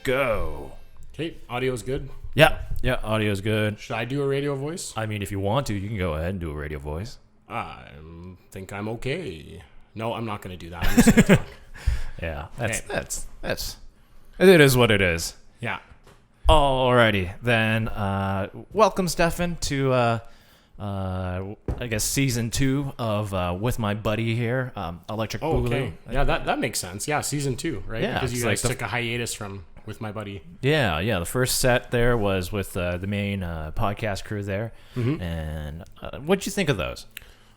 go. Okay, audio's good. Yeah, audio's good. Should I do a radio voice? I mean, if you want to, you can go ahead and do a radio voice. I think I'm okay. No, I'm not going to do that. I'm just going to talk. Yeah, that's it is what it is. Yeah. Alrighty, then welcome, Stefan, to I guess season 2 of With My Buddy here, Electric Boogaloo. Okay. Yeah, that makes sense. Yeah, season 2, right? Yeah, because you it's guys like took a hiatus from With My Buddy. Yeah. The first set there was with the main podcast crew there. Mm-hmm. And what'd you think of those?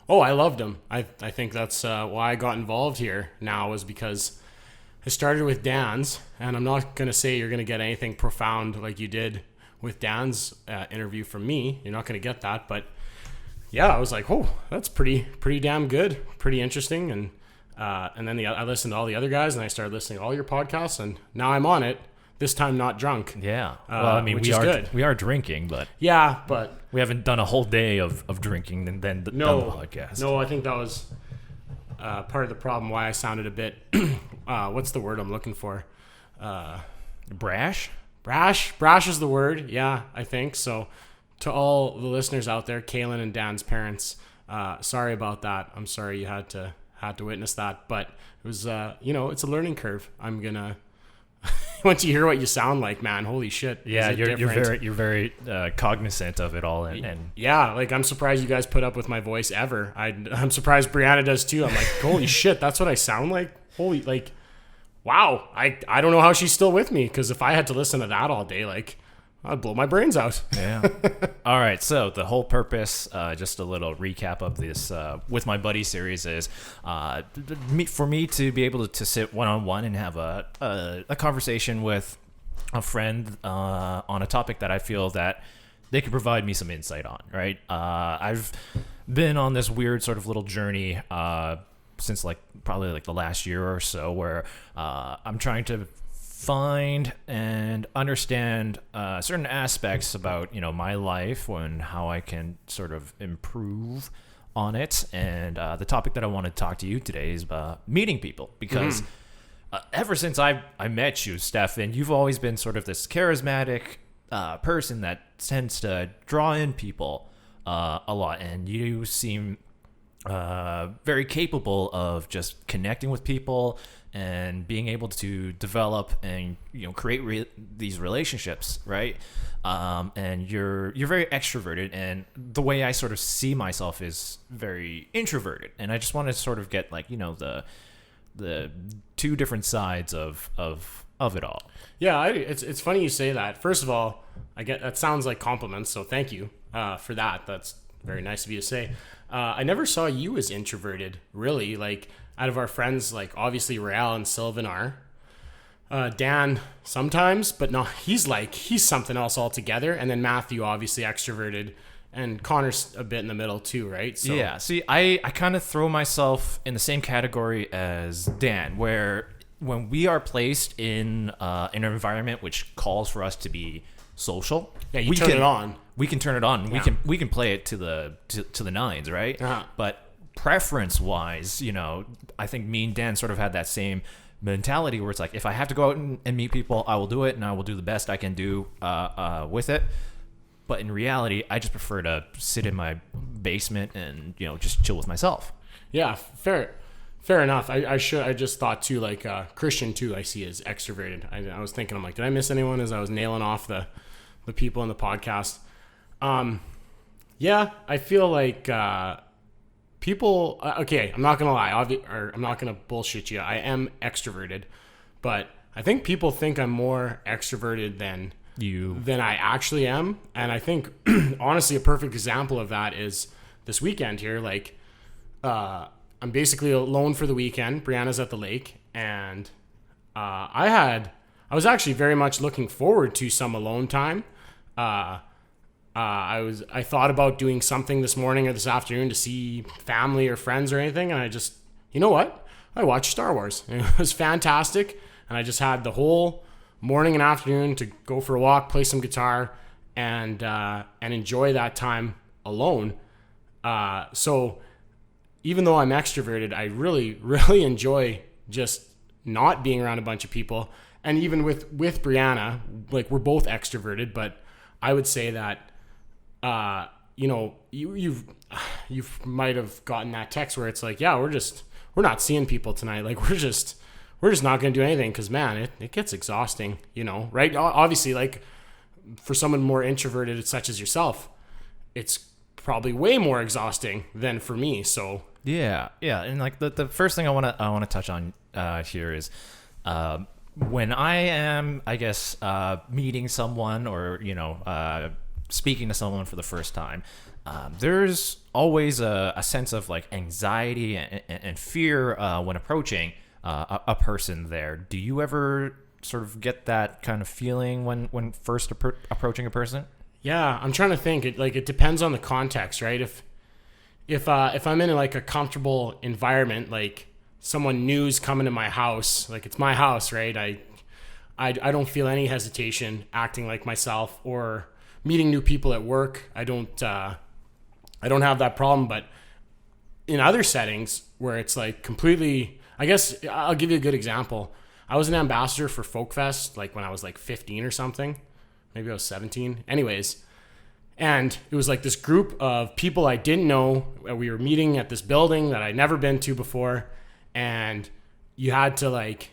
Oh, I loved them. I think that's why I got involved here now, is because I started with Dan's, and I'm not going to say you're going to get anything profound like you did with Dan's interview from me. You're not going to get that, but yeah, I was like, oh, that's pretty damn good, pretty interesting, and then I listened to all the other guys, and I started listening to all your podcasts, and now I'm on it. This time, not drunk. Yeah. Well, I mean, we are drinking, but yeah, but we haven't done a whole day of drinking and then done the podcast. No, I think that was part of the problem why I sounded a bit. What's the word I'm looking for? Brash. Brash is the word. Yeah, I think so. To all the listeners out there, Kaylin and Dan's parents, sorry about that. I'm sorry you had to witness that, but it was it's a learning curve. I'm gonna. Once you hear what you sound like, man, holy shit! Yeah, you're very cognizant of it all, and yeah, like I'm surprised you guys put up with my voice ever. I'm surprised Brianna does too. I'm like, holy shit, that's what I sound like. Holy, like, wow. I don't know how she's still with me, because if I had to listen to that all day, like, I'd blow my brains out. Yeah. All right. So the whole purpose, just a little recap of this With My Buddy series is for me to be able to sit one-on-one and have a conversation with a friend on a topic that I feel that they can provide me some insight on, right? I've been on this weird sort of little journey since probably the last year or so, where I'm trying to find and understand certain aspects about my life and how I can sort of improve on it. And the topic that I want to talk to you today is meeting people, because ever since I met you, Stefan, you've always been sort of this charismatic person that tends to draw in people a lot, and you seem very capable of just connecting with people and being able to develop and create these relationships, right? And you're very extroverted, and the way I sort of see myself is very introverted, and I just want to sort of get the two different sides of it all. Yeah, it's funny you say that. First of all, I get that sounds like compliments, so thank you for that. That's very nice of you to say. I never saw you as introverted, really. Like, out of our friends, like, obviously Rael and Sylvan are. Dan sometimes, but no, he's something else altogether. And then Matthew, obviously extroverted, and Connor's a bit in the middle too, right? So yeah. See, I kind of throw myself in the same category as Dan, where when we are placed in an environment which calls for us to be social, yeah, we turn it on. We can turn it on. Yeah. We can play it to the nines, right? Uh-huh. But preference wise, I think me and Dan sort of had that same mentality where it's like, if I have to go out and meet people, I will do it, and I will do the best I can do with it. But in reality, I just prefer to sit in my basement and just chill with myself. Yeah, fair enough. I just thought too, like Christian too, I see as extroverted. I was thinking, I'm like, did I miss anyone as I was nailing off the people in the podcast? Yeah, I feel like people. Okay, I'm not gonna lie, I'm not gonna bullshit you. I am extroverted, but I think people think I'm more extroverted than I actually am. And I think honestly, a perfect example of that is this weekend here. Like, I'm basically alone for the weekend. Brianna's at the lake, and I was actually very much looking forward to some alone time. I thought about doing something this morning or this afternoon to see family or friends or anything, and I just, you know what? I watched Star Wars. It was fantastic, and I just had the whole morning and afternoon to go for a walk, play some guitar, and enjoy that time alone. So even though I'm extroverted, I really, really enjoy just not being around a bunch of people. and even with Brianna, like, we're both extroverted, but I would say that, you know, you might have gotten that text where it's like, yeah, we're not seeing people tonight. Like, we're just not going to do anything. 'Cause man, it gets exhausting, you know, right? Obviously, like, for someone more introverted such as yourself, it's probably way more exhausting than for me. So yeah. And like the first thing I want to touch on here is, when I am, I guess, meeting someone or, you know, speaking to someone for the first time, there's always a sense of like anxiety and fear when approaching a person there. Do you ever sort of get that kind of feeling when first approaching a person? yeah, I'm trying to think. It depends on the context, right? If I'm in like a comfortable environment, like someone new's coming to my house, like it's my house, right? I don't feel any hesitation acting like myself, or meeting new people at work. I don't have that problem. But in other settings where it's like completely, I guess I'll give you a good example. I was an ambassador for Folk Fest, like when I was like 15 or something. Maybe I was 17. Anyways, and it was like this group of people I didn't know. We were meeting at this building that I'd never been to before, and you had to like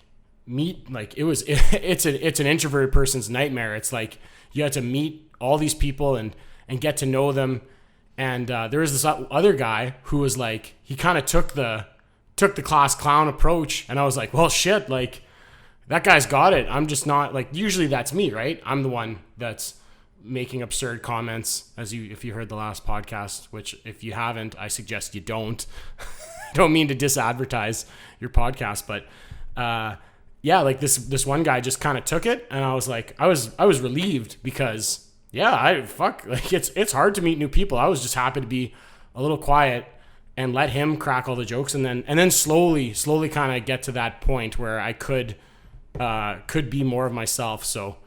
meet, like it's an introverted person's nightmare. It's like you had to meet all these people and get to know them. And there was this other guy who was like, he kind of took the class clown approach, and I was like, well, shit, like that guy's got it. I'm just not, like, usually that's me, right? I'm the one that's making absurd comments, if you heard the last podcast, which if you haven't, I suggest you don't. I don't mean to disadvertise your podcast, but yeah, like this one guy just kind of took it, and I was like, I was relieved, because like it's hard to meet new people. I was just happy to be a little quiet and let him crack all the jokes, and then slowly kind of get to that point where I could be more of myself. So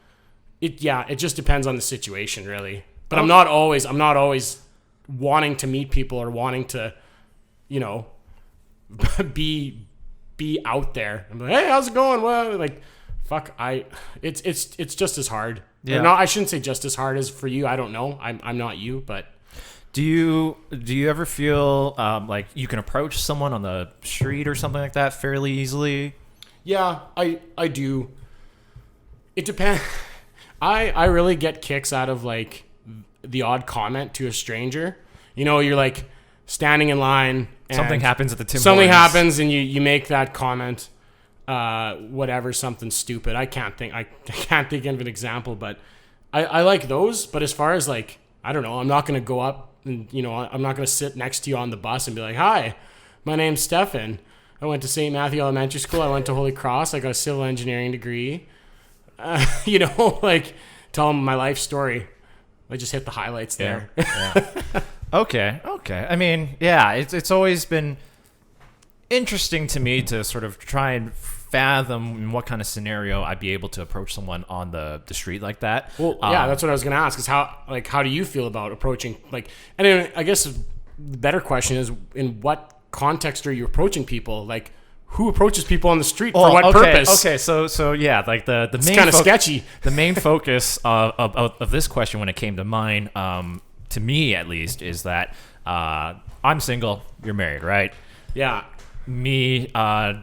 it just depends on the situation, really. But I'm not always wanting to meet people or wanting to, you know, be out there. I'm like, hey, how's it going? Well, like, fuck, it's just as hard. Yeah. No, I shouldn't say just as hard as for you. I don't know. I'm not you, but do you ever feel like you can approach someone on the street or something like that fairly easily? Yeah, I do. It depends. I really get kicks out of like the odd comment to a stranger. You know, you're like standing in line, and something happens at the Tim something Hortons. happens, and you make that comment, whatever, something stupid. I can't think of an example, but I like those. But as far as like, I don't know, I'm not gonna go up and, you know, I'm not gonna sit next to you on the bus and be like, hi, my name's Stefan. I went to St. Matthew Elementary School. I went to Holy Cross. I got a civil engineering degree. You know, like, tell them my life story. I just hit the highlights there. Yeah. Okay. I mean, yeah, it's always been interesting to me to sort of try and fathom in what kind of scenario I'd be able to approach someone on the street like that. Well, yeah, that's what I was going to ask, is how do you feel about approaching, like, and then I guess the better question is, in what context are you approaching people? Like, who approaches people on the street for what purpose? Okay, so yeah, like the main, it's kind of sketchy. The main focus of this question when it came to mind, to me at least, is that I'm single, you're married, right? Yeah. Me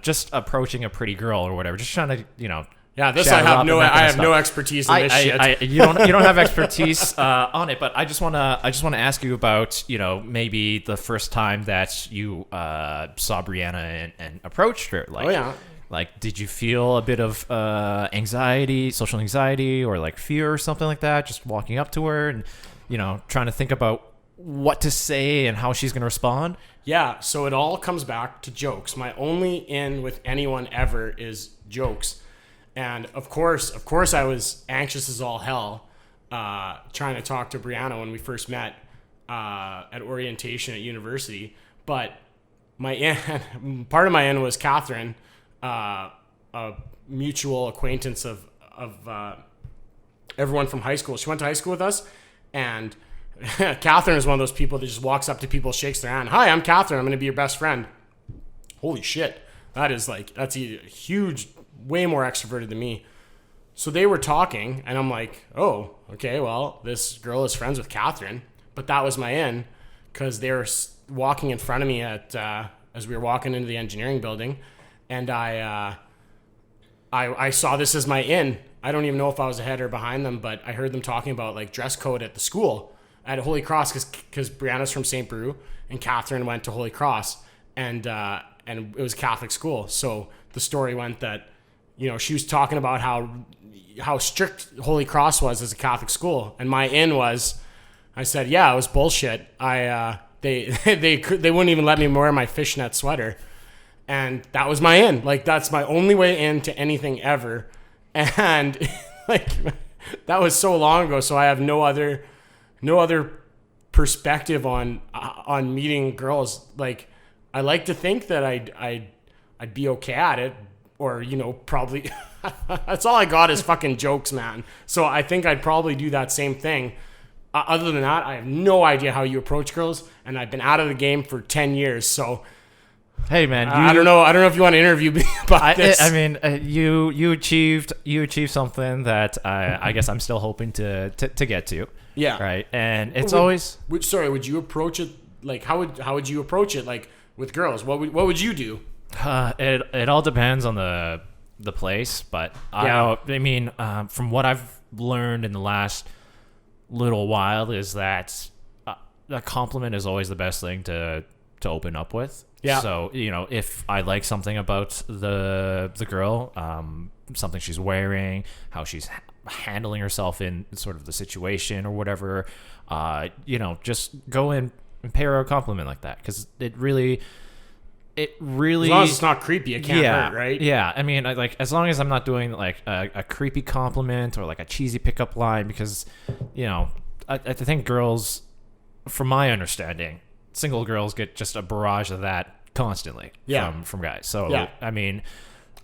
just approaching a pretty girl or whatever, just trying to, you know. Yeah, this I have no expertise in this shit. You don't have expertise on it, but I just wanna ask you about, you know, maybe the first time that you saw Brianna and approached her. Like, oh yeah. Like, did you feel a bit of anxiety, social anxiety, or like fear or something like that, just walking up to her and, you know, trying to think about what to say and how she's gonna respond? Yeah, so it all comes back to jokes. My only in with anyone ever is jokes. And of course, I was anxious as all hell, trying to talk to Brianna when we first met at orientation at university. But part of my in was Catherine, a mutual acquaintance of everyone from high school. She went to high school with us, and Catherine is one of those people that just walks up to people, shakes their hand. Hi, I'm Catherine. I'm going to be your best friend. Holy shit. That's a huge, way more extroverted than me. So they were talking, and I'm like, oh, okay, well, this girl is friends with Catherine. But that was my in, because they were walking in front of me as we were walking into the engineering building, and I saw this as my in. I don't even know if I was ahead or behind them, but I heard them talking about like dress code at the school at Holy Cross, because Brianna's from St. Brew and Catherine went to Holy Cross, and it was a Catholic school. So the story went that, she was talking about how strict Holy Cross was as a Catholic school, and my in was, I said, yeah, it was bullshit. They wouldn't even let me wear my fishnet sweater, and that was my in. Like, that's my only way into anything ever, and like that was so long ago. So I have no other perspective on meeting girls. Like, I like to think that I'd be okay at it, or probably. That's all I got is fucking jokes, man. So I think I'd probably do that same thing. Other than that, I have no idea how you approach girls, and I've been out of the game for 10 years. So, hey, man, I don't know if you want to interview me about this. I mean, you achieved something that I guess I'm still hoping to get to. Yeah. Right. And it's always. Would you approach it like how would you approach it like with girls? What would you do? It all depends on the place, but Yeah. I mean, from what I've learned in the last little while is that a compliment is always the best thing to open up with. Yeah. So, if I like something about the girl, something she's wearing, how she's handling herself in sort of the situation or whatever, just go in and pay her a compliment like that, because it really As long as it's not creepy, it can't hurt, right? Yeah. I mean, as long as I'm not doing like a creepy compliment or like a cheesy pickup line, because, I think girls, from my understanding, single girls get just a barrage of that constantly from guys. So, Yeah. I mean,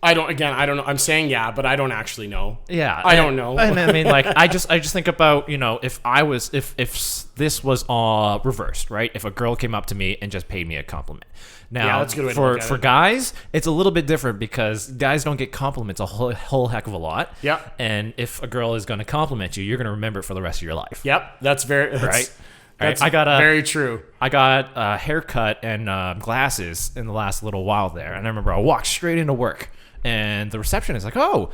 I don't know. I'm saying yeah, but I don't actually know. yeah, I don't know. And I mean, like, I just think about, if this was all reversed, right? If a girl came up to me and just paid me a compliment. Now, Yeah, that's a good way to look at for it. guys, it's a little bit different, because guys don't get compliments a whole heck of a lot. Yeah. And if a girl is going to compliment you, you're going to remember it for the rest of your life. Yep, that's Right. That's very true. I got a haircut and glasses in the last little while there, and I remember I walked straight into work, and the receptionist is like, "Oh,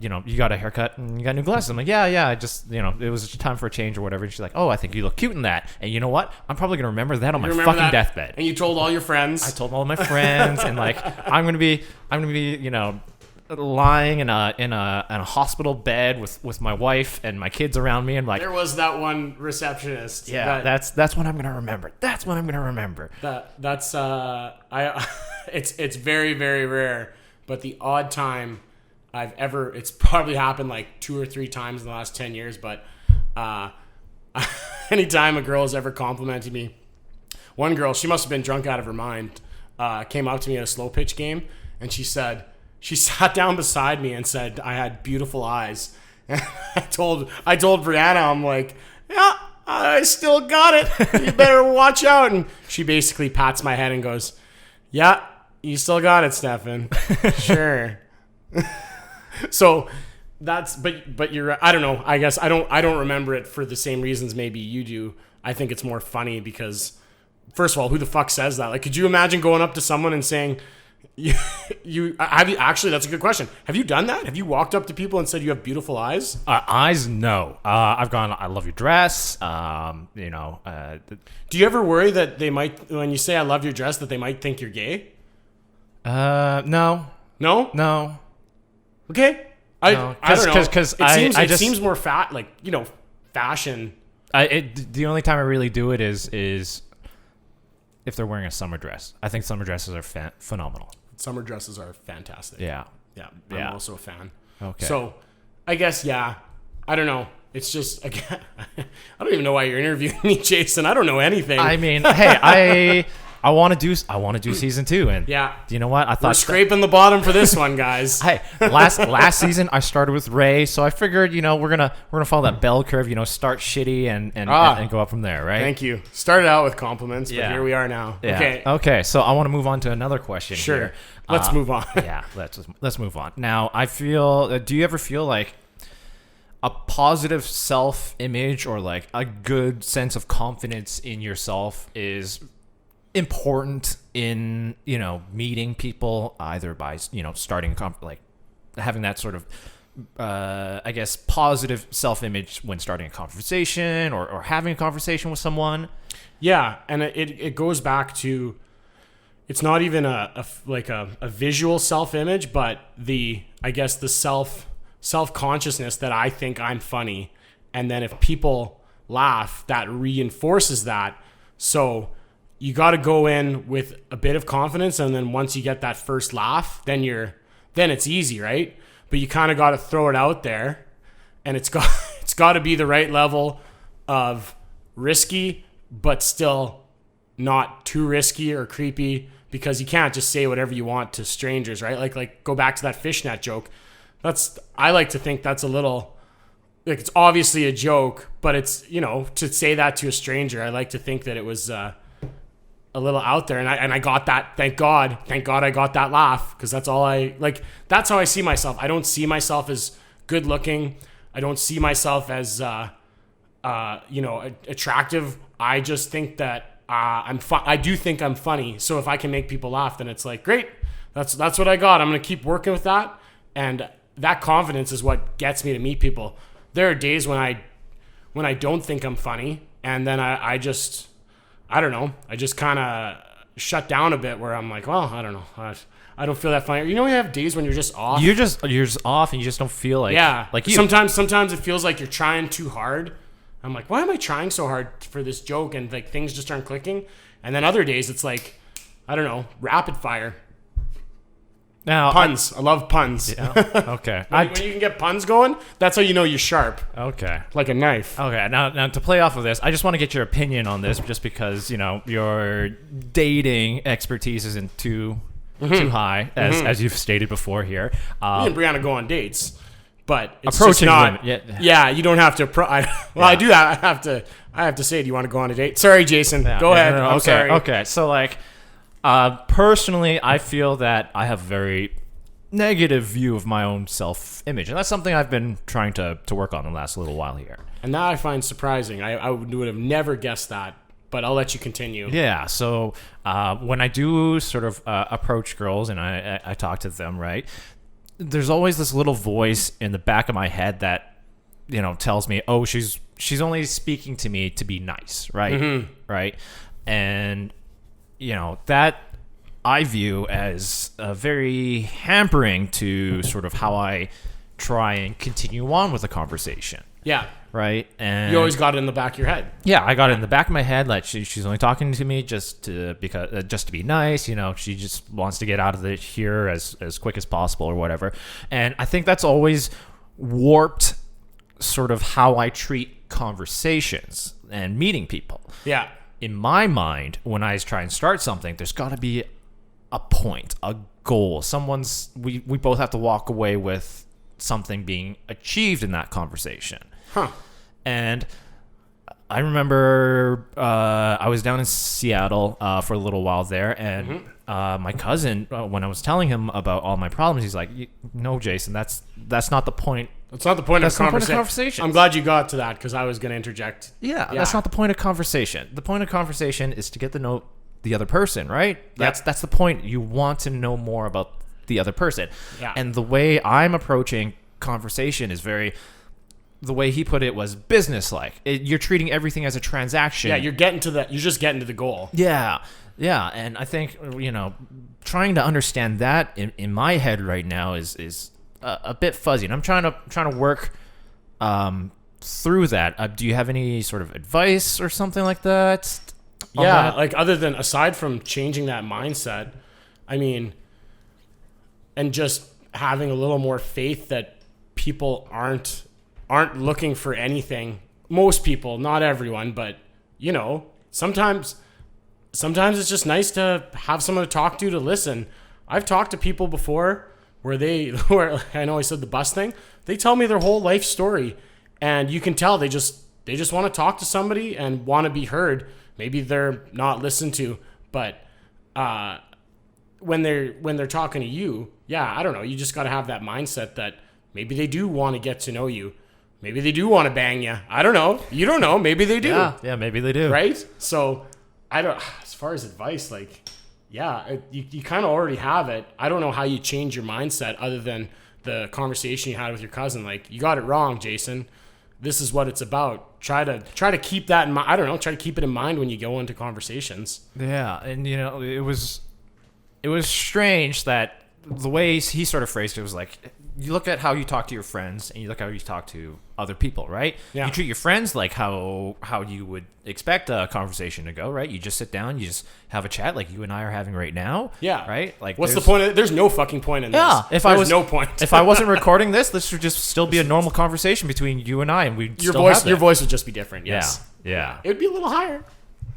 you got a haircut and you got new glasses." I'm like, yeah. I just, it was just time for a change or whatever. And she's like, "Oh, I think you look cute in that." And you know what? I'm probably gonna remember that on my remember fucking that? deathbed. And you told all your friends. I told all my friends, and like, I'm gonna be, lying in a hospital bed with my wife and my kids around me, and like, There was that one receptionist. yeah, that's what I'm gonna remember. That's what I'm gonna remember. That's it's very, very rare, but the odd time it's probably happened like 2 or 3 times in the last 10 years, but anytime a girl has ever complimented me, one girl, she must have been drunk out of her mind, came up to me at a slow pitch game, and she sat down beside me and said I had beautiful eyes. And I told Brianna, I'm like, yeah, I still got it. You better watch out. And she basically pats my head and goes, yeah, you still got it, Stefan. Sure. So but you're, I don't know. I guess I don't remember it for the same reasons maybe you do. I think it's more funny because, first of all, who the fuck says that? Like, could you imagine going up to someone and saying, actually, that's a good question. Have you done that? Have you walked up to people and said you have beautiful eyes? Eyes, no. I've gone, I love your dress. Do you ever worry that they might, when you say I love your dress, that they might think you're gay? No. No? Okay. I don't know. Because it seems more fashion. The only time I really do it is if they're wearing a summer dress. I think summer dresses are phenomenal. Summer dresses are fantastic. Yeah. I'm also a fan. Okay. So, I guess, yeah. I don't know. It's just, again, I don't even know why you're interviewing me, Jayson. I don't know anything. I mean, hey, I want to do season 2, and Yeah. you know what? I We're thought scraping the bottom for this one, guys. hey, last season I started with Ray, so I figured, we're gonna follow that bell curve, start shitty and go up from there, right? Thank you. Started out with compliments, but Yeah. here we are now. Yeah. Okay. Okay. So I want to move on to another question. Sure. Here. Let's move on. Yeah. Let's move on. Now, I feel. Do you ever feel like a positive self-image or like a good sense of confidence in yourself is important in meeting people, either by starting like having that sort of I guess positive self-image when starting a conversation or having a conversation with someone? Yeah, and it goes back to, it's not even a visual self-image, but the self-consciousness that I think I'm funny, and then if people laugh, that reinforces that. So you got to go in with a bit of confidence, and then once you get that first laugh, then it's easy, right? But you kind of got to throw it out there, and it's got to be the right level of risky, but still not too risky or creepy, because you can't just say whatever you want to strangers, right? Like go back to that fishnet joke. I like to think that's a little, like, it's obviously a joke, but it's, to say that to a stranger, I like to think that it was a little out there, and I got that. Thank God I got that laugh, because that's all that's how I see myself. I don't see myself as good looking. I don't see myself as attractive. I just think that I do think I'm funny. So if I can make people laugh, then it's like, great. That's what I got. I'm gonna keep working with that, and that confidence is what gets me to meet people. There are days when I don't think I'm funny, and then I just kind of shut down a bit, where I'm like, well, I don't know. I don't feel that funny. You have days when you're just off. You're just off, and you just don't feel like, like you. Sometimes it feels like you're trying too hard. I'm like, why am I trying so hard for this joke? And like things just aren't clicking. And then other days it's like, I don't know, rapid fire. Now, puns. I love puns. Yeah. Okay. when you can get puns going, that's how you know you're sharp. Okay. Like a knife. Okay. Now to play off of this, I just want to get your opinion on this, just because your dating expertise isn't too high, as you've stated before here. Me and Brianna go on dates, but it's approaching just not. women. Yeah, you don't have to. I do that. I have to say, do you want to go on a date? Sorry, Jayson. Go ahead. No, I'm sorry. Okay. So like, personally, I feel that I have a very negative view of my own self-image, and that's something I've been trying to work on the last little while here. And that I find surprising. I would have never guessed that, but I'll let you continue. Yeah. So when I do sort of approach girls and I talk to them, right, there's always this little voice in the back of my head that tells me, oh, she's only speaking to me to be nice, right? Right. And that I view as very hampering to sort of how I try and continue on with a conversation. Yeah. Right. And you always got it in the back of your head. Yeah, I got it in the back of my head. Like she's only talking to me just to be nice. She just wants to get out of here as quick as possible or whatever. And I think that's always warped sort of how I treat conversations and meeting people. Yeah. In my mind, when I try and start something, there's got to be a point, a goal. We both have to walk away with something being achieved in that conversation. Huh. And I remember I was down in Seattle for a little while there, and my cousin, when I was telling him about all my problems, he's like, "No, Jayson, that's not the point. That's not the point of conversation. I'm glad you got to that, because I was going to interject. Yeah, that's not the point of conversation. The point of conversation is to get to know the other person, right? That's the point. You want to know more about the other person. Yeah. And the way I'm approaching conversation is the way he put it was business-like. You're treating everything as a transaction. Yeah, you're just getting to the goal. Yeah. Yeah, and I think, trying to understand that in my head right now is a bit fuzzy, and I'm trying to work through that. Do you have any sort of advice or something like that? Yeah, like aside from changing that mindset, I mean, and just having a little more faith that people aren't looking for anything. Most people, not everyone, but sometimes sometimes it's just nice to have someone to talk to listen. I've talked to people before where I know I said the bus thing. They tell me their whole life story, and you can tell they just want to talk to somebody and want to be heard. Maybe they're not listened to, but when they're talking to you, yeah, I don't know. You just got to have that mindset that maybe they do want to get to know you. Maybe they do want to bang you. I don't know. You don't know. Maybe they do. Yeah, maybe they do. Right? So as far as advice, like, yeah, you kind of already have it. I don't know how you change your mindset other than the conversation you had with your cousin. Like, you got it wrong, Jayson. This is what it's about. Try to keep that in mind. I don't know. Try to keep it in mind when you go into conversations. Yeah, and it was strange that the way he sort of phrased it was like, you look at how you talk to your friends and you look at how you talk to other people, right? Yeah. You treat your friends like how you would expect a conversation to go, right? You just sit down, you just have a chat like you and I are having right now. Yeah. Right? Like, what's the point? There's no fucking point in this. Yeah. There's no point. If I wasn't recording this would just still be a normal conversation between you and I, and your voice would just be different. Yes. Yeah. It would be a little higher.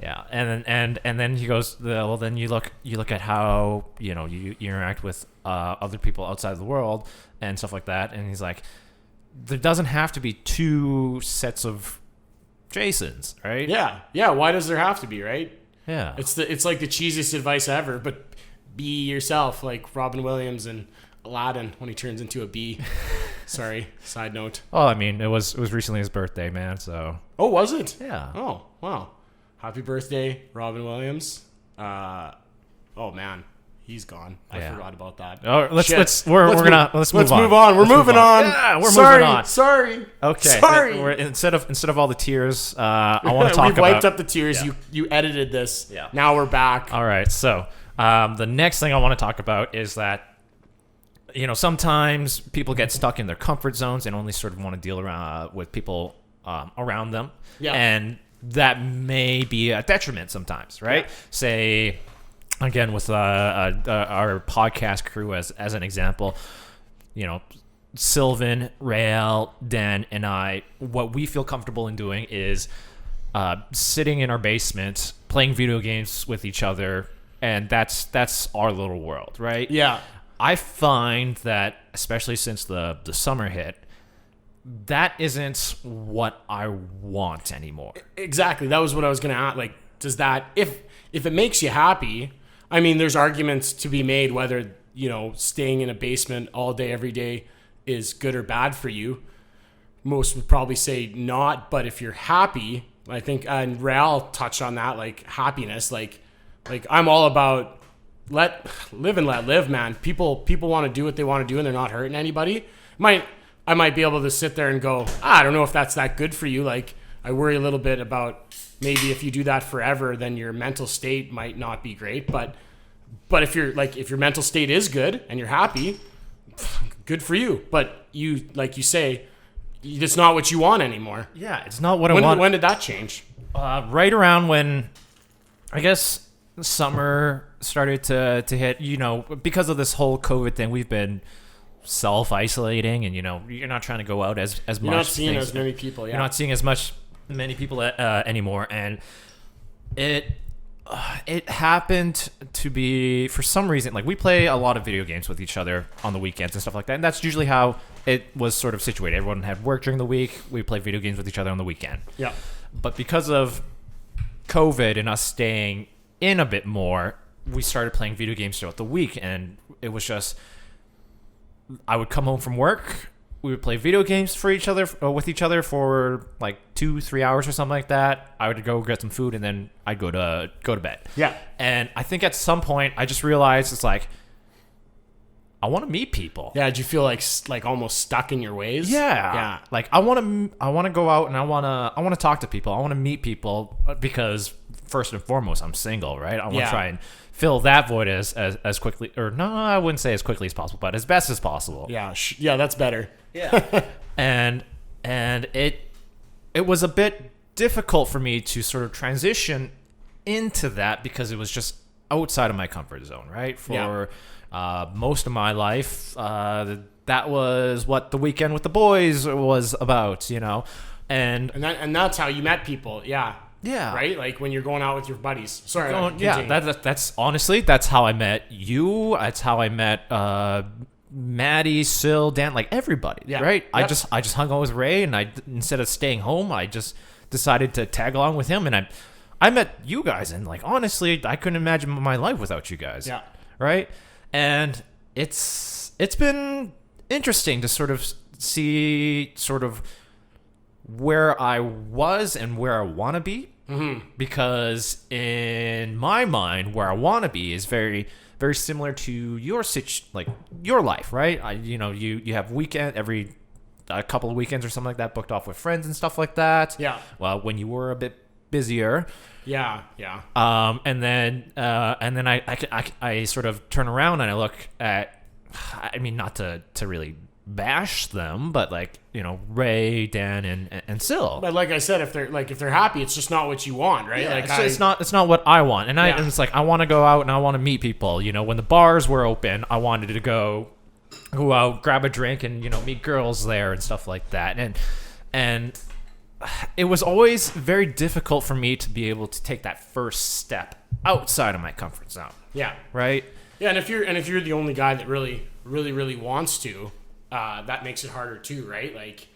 Yeah, and then he goes, well, then you look at how you interact with other people outside of the world and stuff like that, and he's like, there doesn't have to be two sets of Jaysons, right? Yeah. Why does there have to be, right? Yeah, it's like the cheesiest advice ever, but be yourself, like Robin Williams and Aladdin when he turns into a bee. Sorry, side note. Well, I mean, it was recently his birthday, man. So. Oh, was it? Yeah. Oh, wow. Happy birthday, Robin Williams. Oh man, he's gone. I forgot about that. Oh, let's move move on. We're moving on. Yeah, we're moving on. Sorry. Okay. Sorry. Instead of all the tears, I want to talk about. We wiped up the tears. Yeah. You edited this. Yeah. Now we're back. All right. So the next thing I want to talk about is that sometimes people get stuck in their comfort zones and only sort of want to deal with people around them. Yeah. And that may be a detriment sometimes, right? Yeah. Say, again, with our podcast crew as an example, Sylvan, Rael, Dan, and I, what we feel comfortable in doing is sitting in our basement, playing video games with each other, and that's our little world, right? Yeah. I find that, especially since the summer hit, that isn't what I want anymore. Exactly. That was what I was going to ask. Like, does that, if it makes you happy, I mean, there's arguments to be made whether, staying in a basement all day, every day is good or bad for you. Most would probably say not, but if you're happy, I think, and Rael touched on that, like happiness, like I'm all about let live, man. People want to do what they want to do and they're not hurting anybody. I might be able to sit there and go, I don't know if that's that good for you. Like, I worry a little bit about maybe if you do that forever, then your mental state might not be great. But if your mental state is good and you're happy, good for you. But you, like you say, it's not what you want anymore. Yeah, it's not what I want. When did that change? Right around when, I guess, summer started to hit. Because of this whole COVID thing, we've been self-isolating, and you're not trying to go out as much. You're not seeing as many people. Yeah. You're not seeing many people anymore, and it happened to be, for some reason, like, we play a lot of video games with each other on the weekends and stuff like that, and that's usually how it was sort of situated. Everyone had work during the week. We play video games with each other on the weekend. Yeah. But because of COVID and us staying in a bit more, we started playing video games throughout the week, and it was just, I would come home from work, we would play video games with each other for like 2-3 hours or something like that. I would go get some food, and then I'd go to bed. Yeah. And I think at some point I just realized it's like, I want to meet people. Yeah. Did you feel like almost stuck in your ways? Yeah. Yeah. Like, I want to go out and I want to talk to people. I want to meet people because, first and foremost, I'm single, right? I want to try and fill that void as quickly, or no, I wouldn't say as quickly as possible, but as best as possible. Yeah. Yeah. That's better. Yeah. and it was a bit difficult for me to sort of transition into that because it was just outside of my comfort zone, right? For most of my life, that was what the weekend with the boys was about, and that's how you met people. Yeah. Yeah. Right? Like when you're going out with your buddies. Sorry. That's honestly, that's how I met you. That's how I met Maddie, Sil, Dan, like everybody. Yeah. Right? Yep. I just hung out with Ray, and instead of staying home, I just decided to tag along with him, and I met you guys, and like honestly, I couldn't imagine my life without you guys. Yeah. Right? And it's been interesting to sort of see sort of where I was and where I want to be. Mm-hmm. Because in my mind, where I want to be is very, very similar to your life, right? You have a couple of weekends or something like that booked off with friends and stuff like that. Yeah. Well, when you were a bit busier. Yeah. And then I sort of turn around and I look at, I mean, not to really bash them, but like, Ray, Dan, and Sil. But like I said, if they're happy, it's just not what you want, right? Yeah, it's not what I want, and it's like I want to go out and I want to meet people. When the bars were open, I wanted to go out, grab a drink, and meet girls there and stuff like that. And it was always very difficult for me to be able to take that first step outside of my comfort zone. Yeah. Right. Yeah, and if you're the only guy that really, really, really wants to. That makes it harder too, right? Like,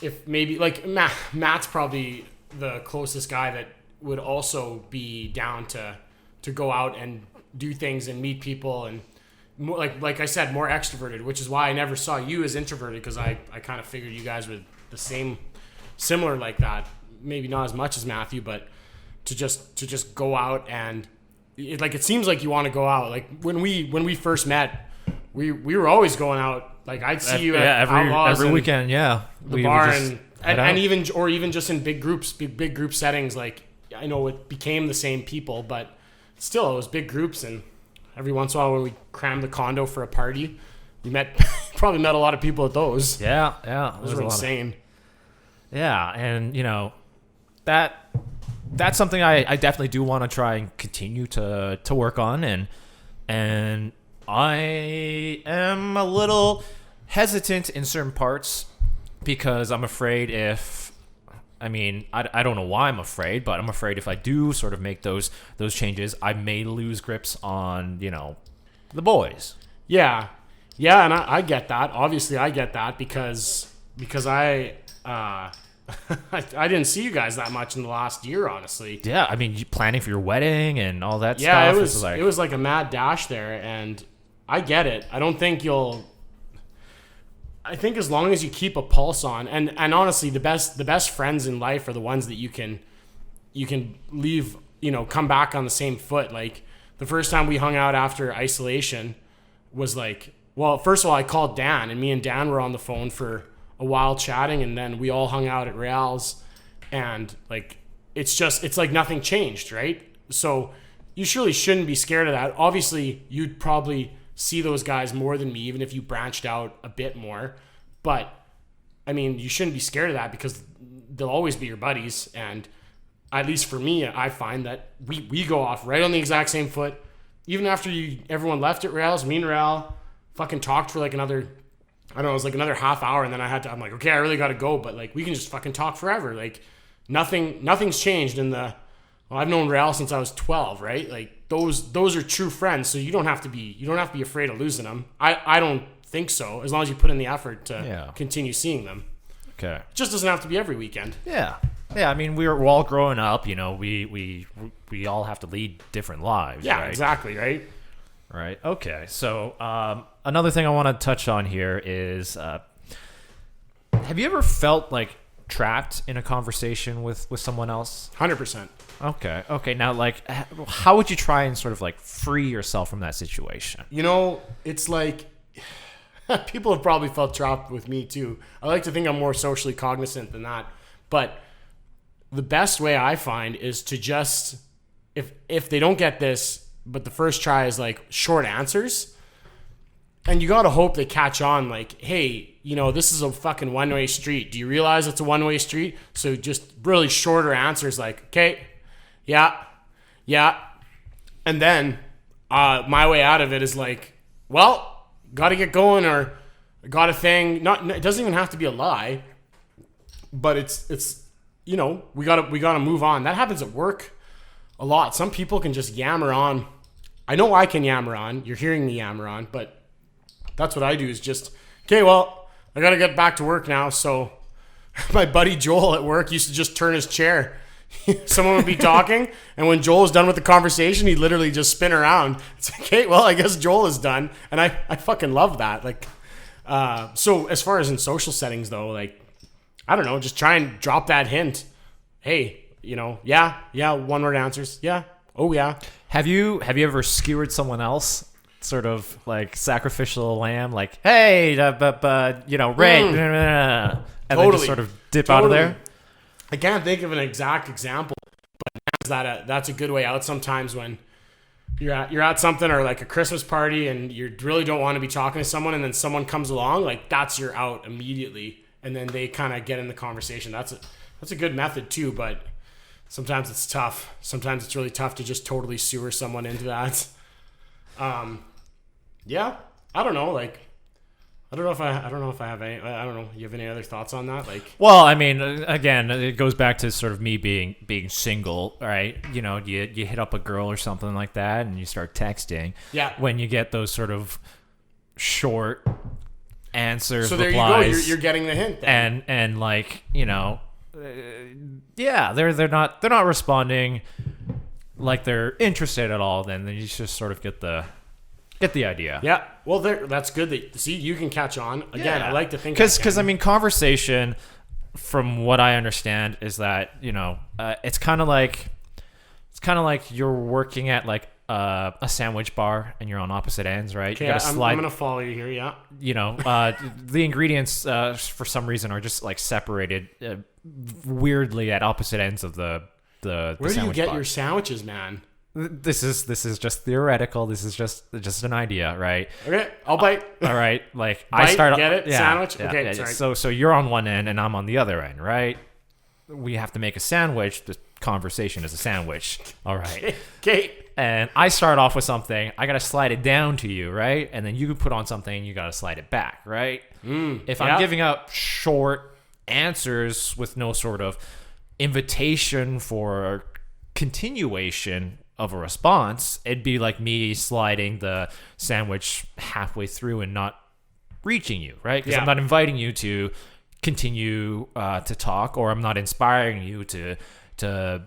if maybe like Matt's probably the closest guy that would also be down to go out and do things and meet people and more, like I said, more extroverted, which is why I never saw you as introverted, because I kind of figured you guys were similar like that. Maybe not as much as Matthew, but to just go out and it seems like you want to go out. Like when we first met. We were always going out. Like I'd see you at every weekend. Yeah, the bar and even just in big groups, big group settings. Like I know it became the same people, but still it was big groups. And every once in a while when we crammed the condo for a party, you probably met a lot of people at those. Yeah, those were insane. And that's something I definitely do want to try and continue to work on and. I am a little hesitant in certain parts because I'm afraid I don't know why I'm afraid, but I'm afraid if I do sort of make those changes, I may lose grips on, the boys. Yeah. Yeah, and I get that. Obviously, I get that because I I didn't see you guys that much in the last year, honestly. Yeah, I mean, planning for your wedding and all that stuff. Yeah, it was like a mad dash there, and I get it. I think as long as you keep a pulse on, and honestly, the best friends in life are the ones that you can leave, come back on the same foot. Like the first time we hung out after isolation was like, well, first of all, I called Dan, and me and Dan were on the phone for a while chatting, and then we all hung out at Real's, and like it's like nothing changed, right? So you surely shouldn't be scared of that. Obviously, you'd probably see those guys more than me, even if you branched out a bit more. But I mean, you shouldn't be scared of that because they'll always be your buddies. And at least for me, I find that we go off right on the exact same foot. Even after everyone left at Real's, me and Real fucking talked for like another, I don't know, it was like another half hour, and then I'm like, okay, I really got to go, but like we can just fucking talk forever. Like nothing's changed I've known Real since I was 12, right? Like those are true friends, so you don't have to be afraid of losing them. I don't think so, as long as you put in the effort to continue seeing them. Okay. It just doesn't have to be every weekend. Yeah. I mean, we're all growing up, we all have to lead different lives. Yeah, right? Exactly, right? Right. Okay. So another thing I want to touch on here is, have you ever felt like trapped in a conversation with someone else? 100%. Okay. Now, like, how would you try and sort of like free yourself from that situation? It's like people have probably felt trapped with me too. I like to think I'm more socially cognizant than that, but the best way I find is to just if they don't get this, but the first try is like short answers, and you got to hope they catch on. Like, hey, this is a fucking one-way street. Do you realize it's a one-way street? So just really shorter answers like, okay, yeah. And then my way out of it is like, well, got to get going, or got a thing. It doesn't even have to be a lie, but it's we gotta move on. That happens at work a lot. Some people can just yammer on. I know I can yammer on. You're hearing me yammer on, but that's what I do is just, okay, well, I gotta get back to work now. So my buddy Joel at work used to just turn his chair. Someone would be talking, and when Joel was done with the conversation, he'd literally just spin around. It's like, okay, well, I guess Joel is done. And I fucking love that. Like, so as far as in social settings though, like, I don't know, just try and drop that hint. Hey, yeah, one word answers. Yeah. Oh yeah. Have you ever skewered someone else? Sort of like sacrificial lamb, like, hey, Ray, and then just sort of dip out of there. I can't think of an exact example, but that's a good way out sometimes when you're at something or like a Christmas party and you really don't want to be talking to someone, and then someone comes along, like that's your out immediately, and then they kind of get in the conversation. That's a good method too, but sometimes it's tough. Sometimes it's really tough to just totally sewer someone into that. Yeah, I don't know. Like, I don't know if I have any. I don't know. You have any other thoughts on that? Like, well, I mean, again, it goes back to sort of me being single, right? You hit up a girl or something like that, and you start texting. Yeah. When you get those sort of short answers, so there replies, you go. You're getting the hint. Then. And like yeah, they're not responding like they're interested at all. Then you just sort of get the idea. Yeah. Well, that's good. See, you can catch on. Again, I like to think because I mean, conversation, from what I understand, is that it's kind of like you're working at like a sandwich bar and you're on opposite ends, right? Okay, you gotta I'm gonna follow you here. Yeah. The ingredients for some reason are just like separated weirdly at opposite ends of the Where do you get your sandwiches, man? This is just theoretical. This is just an idea, right? Okay, I'll bite. All right, like bite, I start. Get it? Yeah, sandwich. Yeah, okay, yeah, sorry. So you're on one end and I'm on the other end, right? We have to make a sandwich. The conversation is a sandwich. All right. Okay. And I start off with something. I gotta slide it down to you, right? And then you can put on something. You gotta slide it back, right? If I'm giving up short answers with no sort of invitation for continuation of a response, it'd be like me sliding the sandwich halfway through and not reaching you, right? Because I'm not inviting you to continue to talk, or I'm not inspiring you to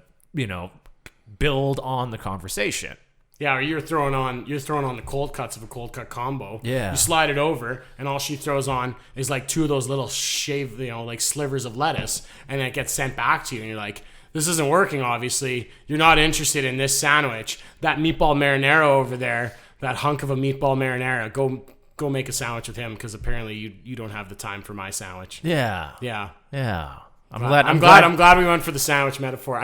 build on the conversation. Yeah, or you're throwing on the cold cuts of a cold cut combo. Yeah. You slide it over, and all she throws on is like two of those little shaved, like slivers of lettuce, and then it gets sent back to you, and you're like, this isn't working, obviously. You're not interested in this sandwich. That meatball marinara over there, that hunk of a meatball marinara, go make a sandwich with him, because apparently you don't have the time for my sandwich. Yeah. Yeah. Yeah. I'm glad we went for the sandwich metaphor.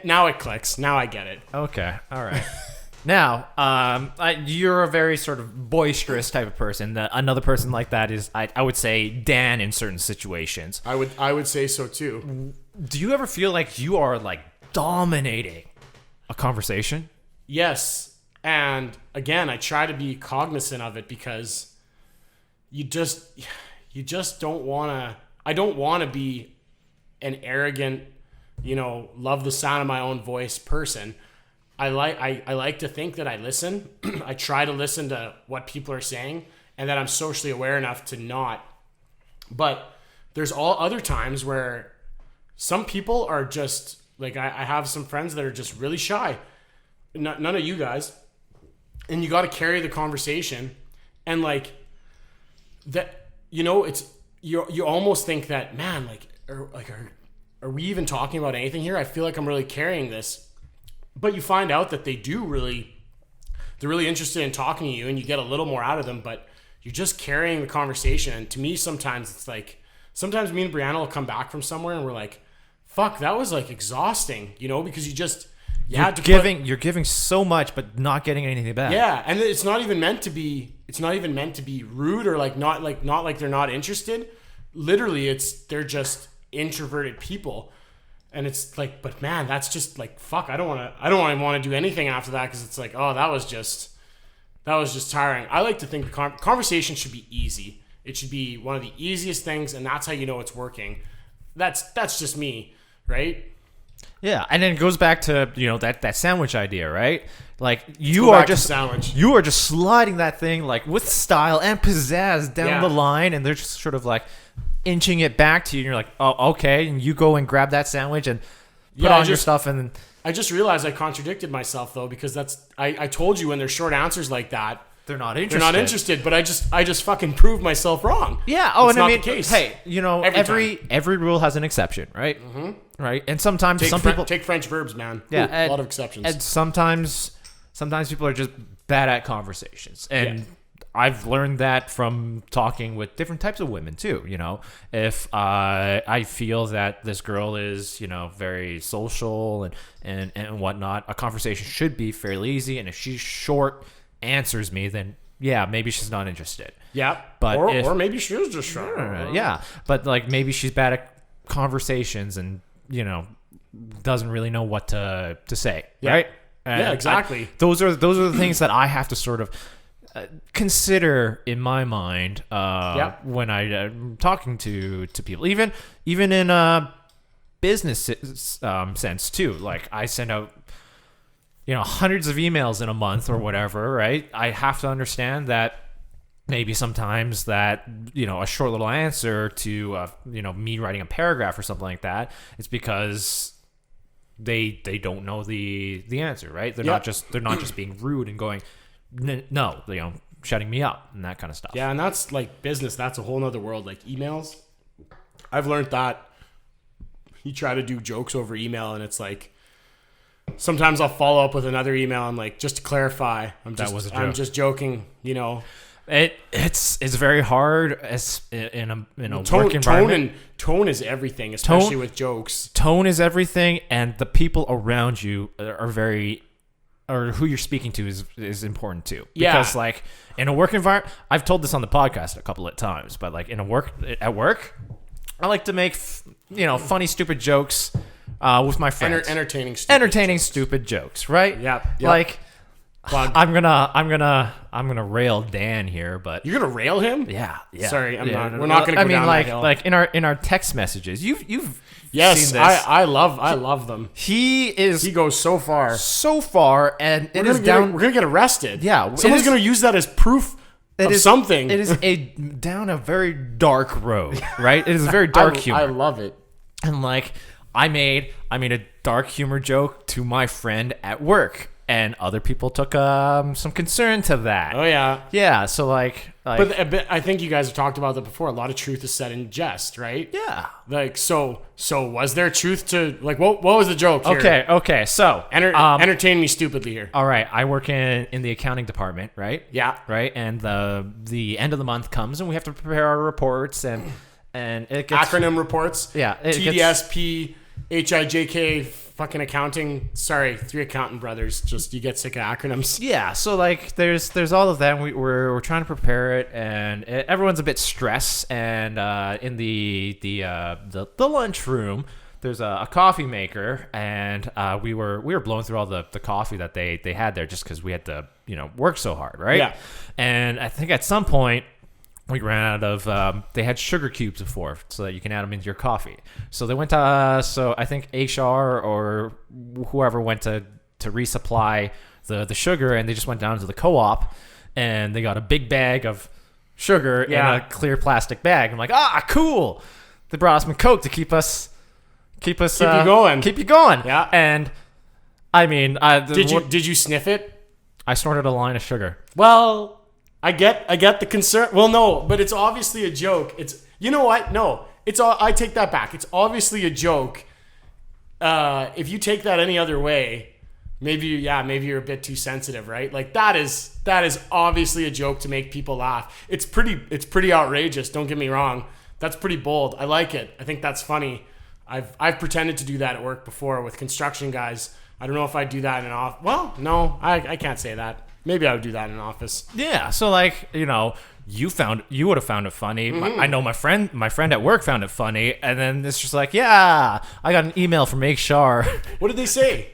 Now it clicks. Now I get it. Okay. All right. Now, you're a very sort of boisterous type of person. Another person like that is, I would say, Dan in certain situations. I would say so too. Do you ever feel like you are like dominating a conversation? Yes. And again, I try to be cognizant of it, because you just don't want to. I don't want to be an arrogant, love the sound of my own voice person. I like to think that I listen. I try to listen to what people are saying, and that I'm socially aware enough to not. But there's all other times where some people are just like, I have some friends that are just really shy. None of you guys. And you got to carry the conversation, and like that, it's you almost think that, man, are we even talking about anything here? I feel like I'm really carrying this. But you find out that they're really interested in talking to you, and you get a little more out of them, but you're just carrying the conversation. And to me, sometimes it's like, sometimes me and Brianna will come back from somewhere and we're like, fuck, that was like exhausting, because you're giving so much, but not getting anything back. Yeah. And it's not even meant to be rude, or not like they're not interested. Literally, they're just introverted people. And it's like, but man, that's just like, fuck, I don't even want to do anything after that, because it's like, oh, that was just tiring. I like to think the conversation should be easy. It should be one of the easiest things, and that's how you know it's working. That's just me, Yeah, and then it goes back to that sandwich idea, right? Like you go are back to just sandwich. you are just sliding that thing like with style and pizzazz down Yeah. the line, and they're just sort of like inching it back to you, and you're like, oh, okay, and you go and grab that sandwich and put on your stuff, and I just realized I contradicted myself though, because I told you when there's short answers like that, they're not interested. they're not interested, but I just fucking proved myself wrong. Yeah. Oh, It's and I not mean, the case. hey, Every every rule has an exception, right? Mm-hmm. Right. And sometimes some people take French verbs, man. Yeah, Ooh, a lot of exceptions. And sometimes people are just bad at conversations, and I've learned that from talking with different types of women too. If I feel that this girl is very social and whatnot, a conversation should be fairly easy, and if she's short answers me, then yeah, maybe she's not interested. Yeah, but or maybe she is just short. Yeah, but like maybe she's bad at conversations and doesn't really know what to say, right? Yeah, exactly. Those are the things that I have to sort of consider in my mind when I'm talking to people, even in a business sense too. Like I send out hundreds of emails in a month or whatever, right? I have to understand that maybe sometimes that a short little answer to me writing a paragraph or something like that, it's because they don't know the answer, right? They're not just being rude and going no, shutting me up and that kind of stuff. Yeah, and that's like business. That's a whole nother world. Like emails, I've learned that you try to do jokes over email, and it's like sometimes I'll follow up with another email. I'm like, just to clarify, I'm just joking. It's very hard as in a work environment. Tone is everything, especially with jokes. Tone is everything, and the people around you or who you're speaking to is important too. Because like in a work environment, I've told this on the podcast a couple of times, but like at work, I like to make funny stupid jokes with my friends. Entertaining stupid jokes, right? Yep. Like I'm gonna rail Dan here, but you're gonna rail him? Yeah. Sorry, I'm not. We're not gonna go down that hill. Like in our text messages, you've yes, seen this. I love them. He goes so far, and we're gonna get arrested. Yeah, someone's gonna use that as proof of something. It is down a very dark road, right? It is a very dark humor. I love it. And like I made a dark humor joke to my friend at work, and other people took some concern to that. Oh yeah, yeah. So like, but I think you guys have talked about that before. A lot of truth is said in jest, right? Yeah. Like so was there truth to like what was the joke here? Okay. So entertain me stupidly here. All right, I work in the accounting department, right? Yeah. Right, and the end of the month comes, and we have to prepare our reports and it gets acronym reports. Yeah. TDSP, HIJK. Fucking accounting. Sorry, 3 accountant brothers. Just you get sick of acronyms. Yeah, so like there's all of that. And we're trying to prepare it, and everyone's a bit stressed. And in the lunchroom, there's a coffee maker, and we were blowing through all the coffee that they had there just because we had to work so hard, right? Yeah. And I think at some point we ran out of they had sugar cubes before so that you can add them into your coffee. So they went to so I think HR or whoever went to resupply the sugar, and they just went down to the co-op and they got a big bag of sugar in a clear plastic bag. I'm like, cool. They brought us some Coke to keep you going. Yeah. And I mean, did you sniff it? I snorted a line of sugar. Well, I get the concern. Well, no, but it's obviously a joke. It's what? No, I take that back. It's obviously a joke. If you take that any other way, maybe you're a bit too sensitive, right? Like that is obviously a joke to make people laugh. It's pretty outrageous. Don't get me wrong. That's pretty bold. I like it. I think that's funny. I've pretended to do that at work before with construction guys. I don't know if I'd do that in an office. Well, no, I can't say that. Maybe I would do that in an office. Yeah. So like, you would have found it funny. Mm-hmm. I know my friend at work found it funny, and then it's just like, yeah, I got an email from HR. What did they say?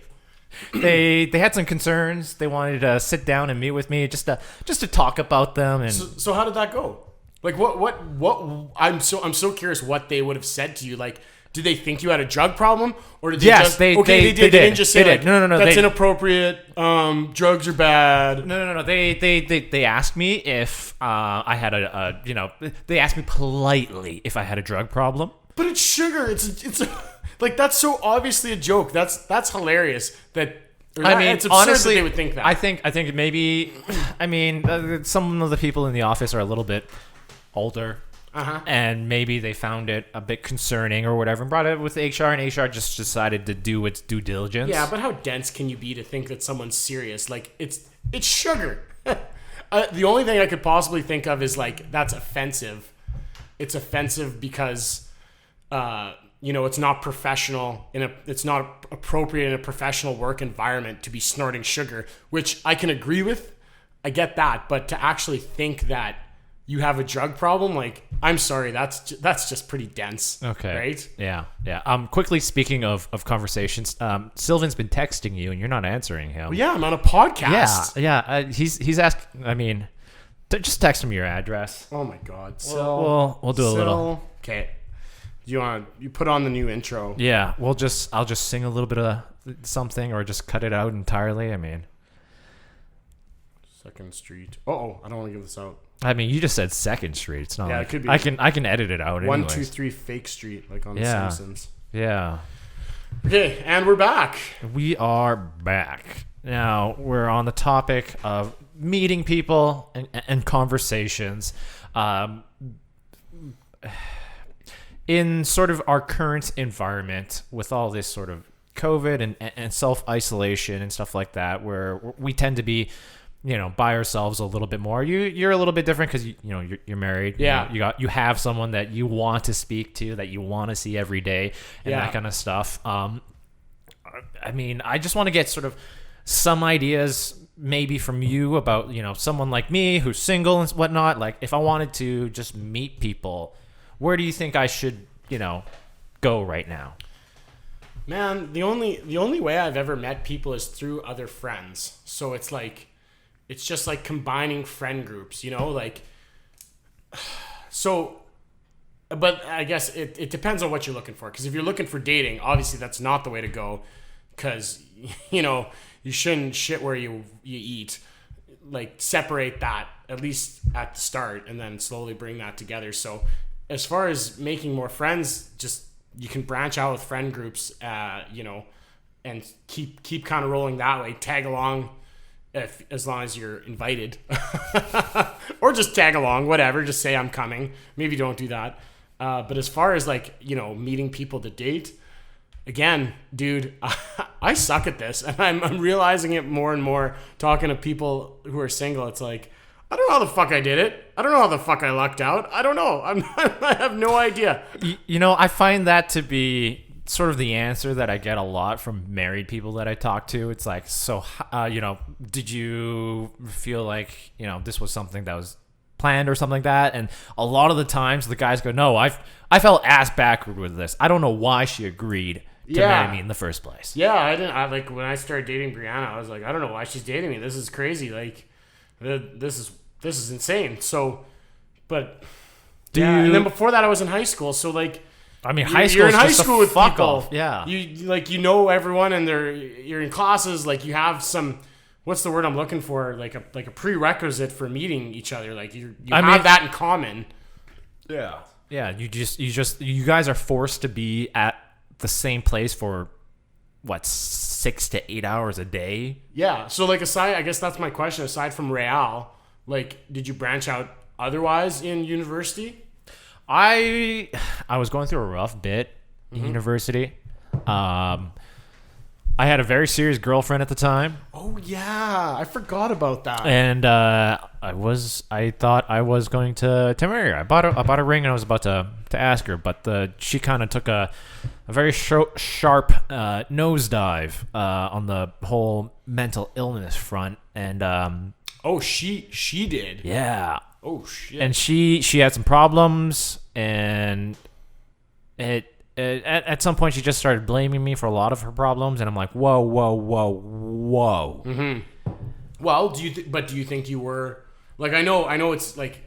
They had some concerns. They wanted to sit down and meet with me just to talk about them. And so how did that go? Like what I'm so curious what they would have said to you. Like, Did they think you had a drug problem, or did they Yes, just... they did. did. They didn't just say, They did. No, that's they- inappropriate, drugs are bad. No. They asked me if I had they asked me politely if I had a drug problem. But it's sugar. It's like, that's so obviously a joke. That's hilarious. It's absurd honestly, that they would think that. I think maybe, some of the people in the office are a little bit older, and maybe they found it a bit concerning or whatever, and brought it with HR, and HR just decided to do its due diligence. Yeah, but how dense can you be to think that someone's serious? Like, it's sugar. The only thing I could possibly think of is, like, that's offensive. It's offensive because, it's not professional it's not appropriate in a professional work environment to be snorting sugar, which I can agree with. I get that, but to actually think that you have a drug problem, like, I'm sorry, that's just pretty dense. Okay. Right? Yeah. Quickly speaking of conversations, Sylvan's been texting you and you're not answering him. Well, yeah, I'm on a podcast. Yeah. He's asked. Just text him your address. Oh my God. We'll do a little. Okay. You put on the new intro? Yeah. I'll just sing a little bit of something, or just cut it out entirely. 2nd Street. Oh, I don't want to give this out. You just said 2nd Street. It's not. Yeah, like, it could be. I can edit it out. 1, anyways. 2, 3 Fake Street, like on The Simpsons. Yeah. Okay, and we're back. We are back. Now, we're on the topic of meeting people and conversations. In sort of our current environment, with all this sort of COVID and self-isolation and stuff like that, where we tend to be, by ourselves a little bit more. You're a little bit different because you're married. Yeah. You have someone that you want to speak to, that you want to see every day, and that kind of stuff. I just want to get sort of some ideas maybe from you about, someone like me who's single and whatnot. Like, if I wanted to just meet people, where do you think I should, go right now? Man, the only way I've ever met people is through other friends. So it's just like combining friend groups, but I guess it depends on what you're looking for. Because if you're looking for dating, obviously that's not the way to go. Because, you shouldn't shit where you eat. Like, separate that, at least at the start, and then slowly bring that together. So as far as making more friends, just, you can branch out with friend groups, and keep kind of rolling that way. Tag along as long as you're invited. Or just tag along, whatever. Just say I'm coming. Maybe don't do that. But as far as, like, meeting people to date, again, dude, I suck at this, and I'm realizing it more and more talking to people who are single. It's like, I don't know how the fuck I did it. I don't know how the fuck I lucked out. I don't know. I have no idea. I find that to be sort of the answer that I get a lot from married people that I talk to. It's like, so, did you feel like, this was something that was planned or something like that? And a lot of the times the guys go, no, I fell ass backward with this. I don't know why she agreed to marry me in the first place. Yeah, I like, when I started dating Brianna, I was like, I don't know why she's dating me. This is crazy. Like, this is insane. So, but and then before that I was in high school. So, like, high school. You're in high school with fuck people. Off. Yeah. You everyone, and you're in classes. Like, you have some. What's the word I'm looking for? Like a prerequisite for meeting each other. Like, you have that in common. Yeah. Yeah. You guys are forced to be at the same place for what, 6 to 8 hours a day? Yeah. So, like, I guess that's my question. Aside from Real, like, did you branch out otherwise in university? I was going through a rough bit in university. I had a very serious girlfriend at the time. Oh yeah, I forgot about that. And I thought I was going to marry her. I bought a ring and I was about to ask her, but she kind of took a very sharp nosedive on the whole mental illness front. And she did. Yeah. Oh shit. And she had some problems, and at some point she just started blaming me for a lot of her problems, and I'm like, whoa. Mm-hmm. Well, do you think you were, like, I know it's like,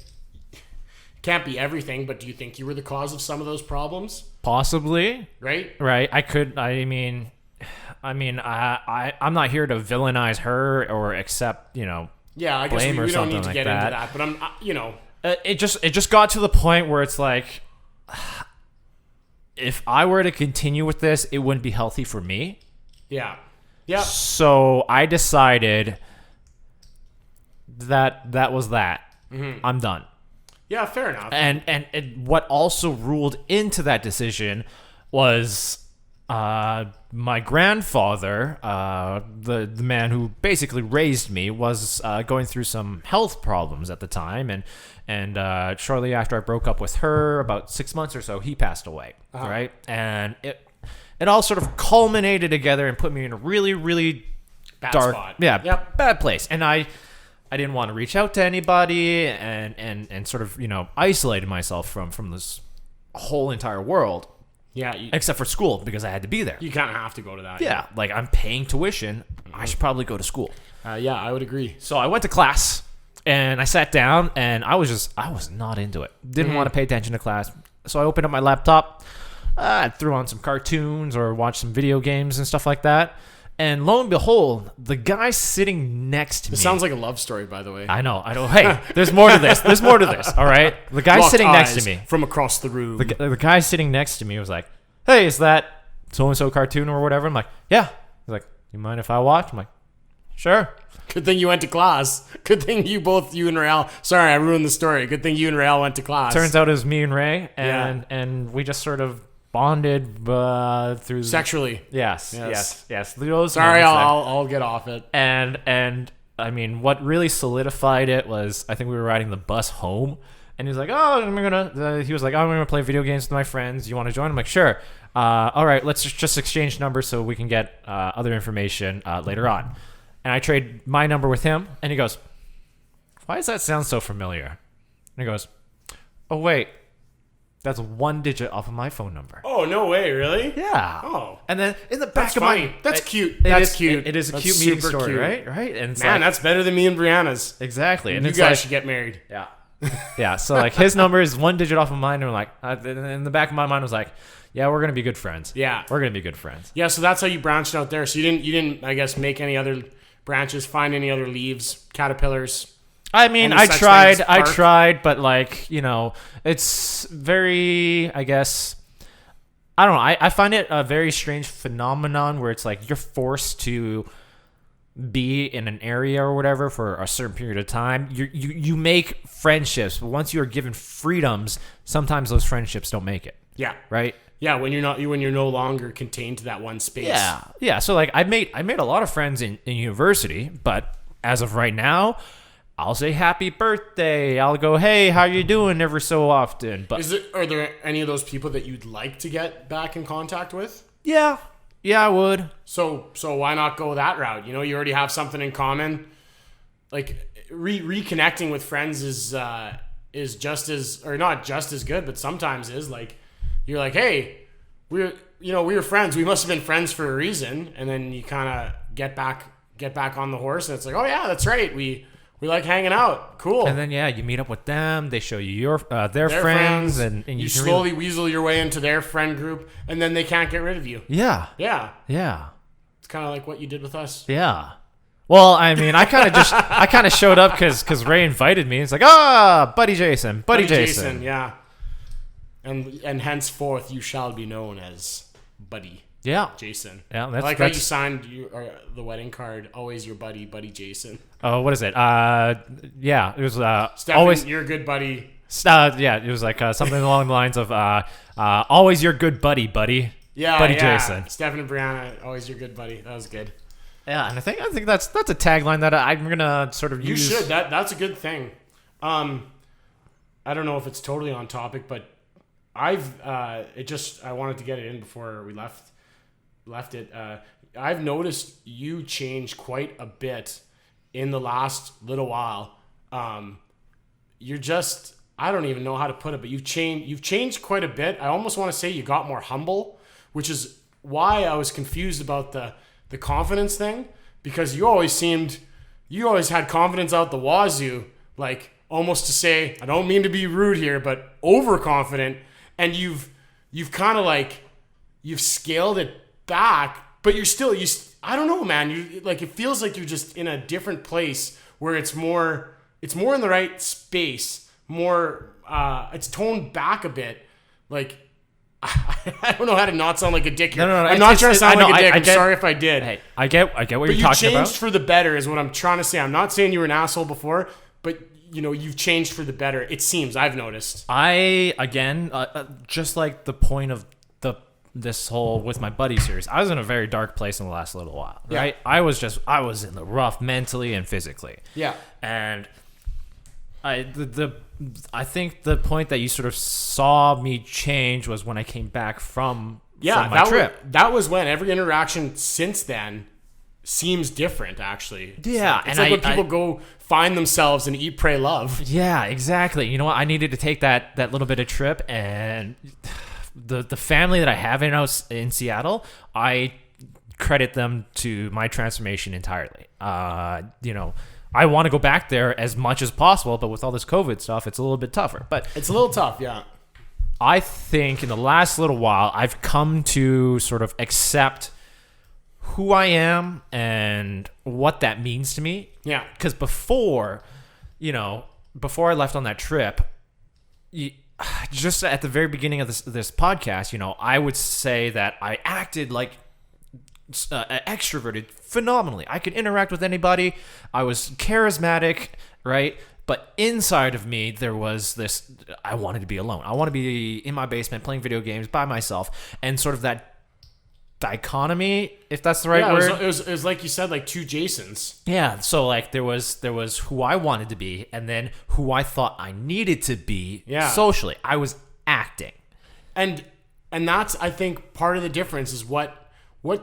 can't be everything, but do you think you were the cause of some of those problems? Possibly. right? Right. I'm not here to villainize her or accept, Yeah, I guess blame or we don't something need to like get that. into that, but It just got to the point where it's like, if I were to continue with this, it wouldn't be healthy for me. yeah. So I decided that was that. Mm-hmm. I'm done. Yeah, fair enough. And what also ruled into that decision was my grandfather, the man who basically raised me, was going through some health problems at the time, and shortly after I broke up with her, about 6 months or so, he passed away. Right, and it all sort of culminated together and put me in a really, really Bad dark, spot. bad place, and I didn't want to reach out to anybody, and sort of isolated myself from this whole entire world. Yeah, Except for school, because I had to be there. you kind of have to go to that. Yeah, like I'm paying tuition. I should probably go to school. Yeah, I would agree. So I went to class, and I sat down, and I was not into it. Didn't want to pay attention to class. So I opened up my laptop, I threw on some cartoons or watched some video games and stuff like that. And lo and behold, the guy sitting next to me. It sounds like a love story, by the way. I know. Hey, there's more to this. There's more to this. All right. The guy Locked sitting next to eyes me. from across the room. The guy sitting next to me was like, "Hey, is that so-and-so cartoon or whatever?" I'm like, "Yeah." He's like, "You mind if I watch?" I'm like, "Sure." Good thing you went to class. Good thing you and Rael. Sorry, I ruined the story. Good thing you and Rael went to class. Turns out it was me and Ray, and we just sort of bonded through Sexually. Yes. Those Sorry, moments there. I'll get off it. And I mean, what really solidified it was, I think we were riding the bus home, and he was like, "Oh, I'm gonna play video games with my friends. You want to join?" I'm like, "Sure." All right, let's just exchange numbers so we can get other information later on. And I trade my number with him, and he goes, "Why does that sound so familiar?" And he goes, "Oh wait, that's one digit off of my phone number." Oh, no way, really? Yeah. Oh. And then in the back That's of funny. my... That's cute. It is cute. It is a That's cute meeting super story, cute. right? And it's Man, like, that's better than me and Brianna's. exactly. And You it's guys like, should get married. yeah. Yeah, so like his number is one digit off of mine, and we're like, in the back of my mind was like, yeah, we're going to be good friends. Yeah. We're going to be good friends. Yeah, so that's how you branched out there. So you didn't, I guess, make any other branches, find any other leaves, caterpillars. I mean, Any I such tried, thing as bark? but like, it's very, I guess, I don't know. I find it a very strange phenomenon where it's like you're forced to be in an area or whatever for a certain period of time. You make friendships, but once you are given freedoms, sometimes those friendships don't make it. Yeah. Right? Yeah, when you're no longer contained to that one space. Yeah. So like I made a lot of friends in university, but as of right now, I'll say happy birthday. I'll go, hey, how you doing every so often. But Are there any of those people that you'd like to get back in contact with? yeah, I would. So why not go that route? You already have something in common. Like reconnecting with friends is just as, or not just as good, but sometimes is like, you're like, hey, we were friends. We must have been friends for a reason. And then you kind of get back on the horse, and it's like, oh yeah, that's right. We like hanging out. Cool. And then you meet up with them. They show you their friends, and you slowly weasel your way into their friend group, and then they can't get rid of you. Yeah. It's kind of like what you did with us. Yeah. Well, I mean, I kind of showed up because Ray invited me. It's like, buddy Jayson. Yeah. And henceforth you shall be known as Buddy. Yeah. Jayson. Yeah, I like how you signed the wedding card. Always your buddy Jayson. Oh, what is it? Yeah, it was Stefan, always your good buddy. Yeah, it was like something along the lines of always your good buddy. Yeah, buddy Jayson. Stefan and Brianna, always your good buddy. That was good. Yeah, and I think that's a tagline that I'm gonna sort of use. You should. That's a good thing. I don't know if it's totally on topic, but I wanted to get it in before we left it. I've noticed you change quite a bit in the last little while. You're just, I don't even know how to put it, but you've changed quite a bit. I almost want to say you got more humble, which is why I was confused about the confidence thing, because you always had confidence out the wazoo, like almost to say, I don't mean to be rude here, but overconfident. And you've you've kind of like, you've scaled it back, but you're still, I don't know, man. You like, it feels like you're just in a different place where it's more in the right space, more, it's toned back a bit. Like, I don't know how to not sound like a dick here. No, I'm not trying to sound like a dick. I'm sorry if I did. Hey, I get what you're But you talking about. changed for the better is what I'm trying to say. I'm not saying you were an asshole before, but you've changed for the better. It seems, I've noticed. Again, just like the point of this whole With My Buddy series, I was in a very dark place in the last little while, right? Yeah. I was in the rough mentally and physically. Yeah. And I think the point that you sort of saw me change was when I came back from my trip. That was when every interaction since then seems different, actually. Yeah. It's like when people go find themselves and eat, pray, love. Yeah, exactly. You know what? I needed to take that little bit of trip, and the family that I have in Seattle, I credit them to my transformation entirely. I want to go back there as much as possible, but with all this COVID stuff, it's a little bit tougher. But it's a little tough, yeah. I think in the last little while, I've come to sort of accept who I am and what that means to me. Yeah. Because before I left on that trip, just at the very beginning of this podcast, I would say that I acted like extroverted phenomenally. I could interact with anybody. I was charismatic, right? But inside of me, there was this, I wanted to be alone. I want to be in my basement playing video games by myself, and sort of that dichotomy, if that's the right word. It was like you said, like two Jaysons. Yeah, so like there was who I wanted to be, and then who I thought I needed to be socially. I was acting. And that's, I think, part of the difference is what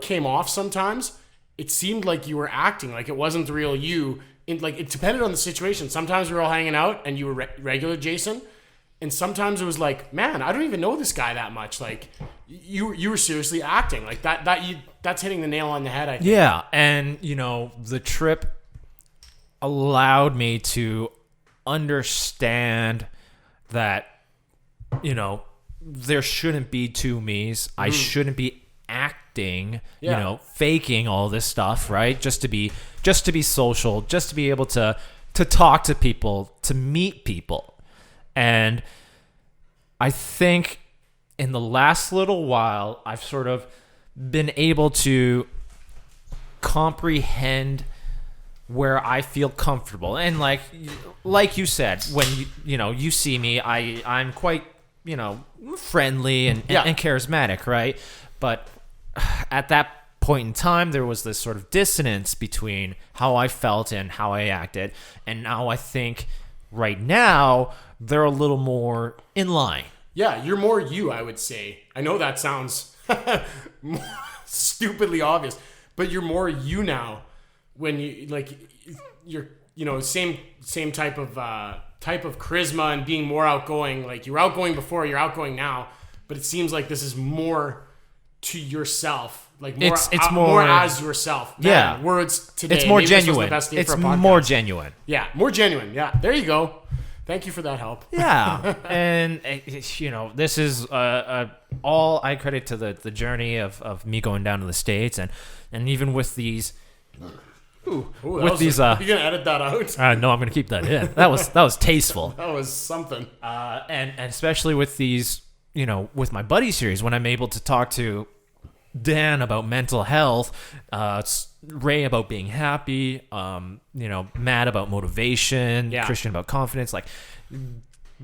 came off sometimes. It seemed like you were acting, like it wasn't the real you. Like it depended on the situation. Sometimes we were all hanging out and you were regular Jayson, and sometimes it was like, man, I don't even know this guy that much. Like you were seriously acting like that. That's hitting the nail on the head, I think. Yeah, and the trip allowed me to understand that there shouldn't be two me's. I shouldn't be acting, faking all this stuff, right? Just to be social, just to be able to talk to people, to meet people. And I think in the last little while, I've sort of been able to comprehend where I feel comfortable. And like you said, when you see me, I'm quite, friendly and charismatic, right? But at that point in time, there was this sort of dissonance between how I felt and how I acted. And now I think right now they're a little more in line. Yeah, you're more you, I would say. I know that sounds stupidly obvious, but you're more you now. When you're same type of charisma and being more outgoing. Like you were outgoing before, you're outgoing now, but it seems like this is more to yourself. Like more, it's more as yourself. Man, yeah, words today. It's more Maybe genuine. It's more genuine. Yeah, more genuine. Yeah, there you go. Thank you for that help. Yeah, and this is all I credit to the journey of me going down to the States, and even with these. Ooh, with these, you gonna edit that out? No, I'm gonna keep that in. That was tasteful. That was something. And especially with these, with my buddy series, when I'm able to talk to Dan about mental health, Ray about being happy, Matt about motivation, Christian about confidence, like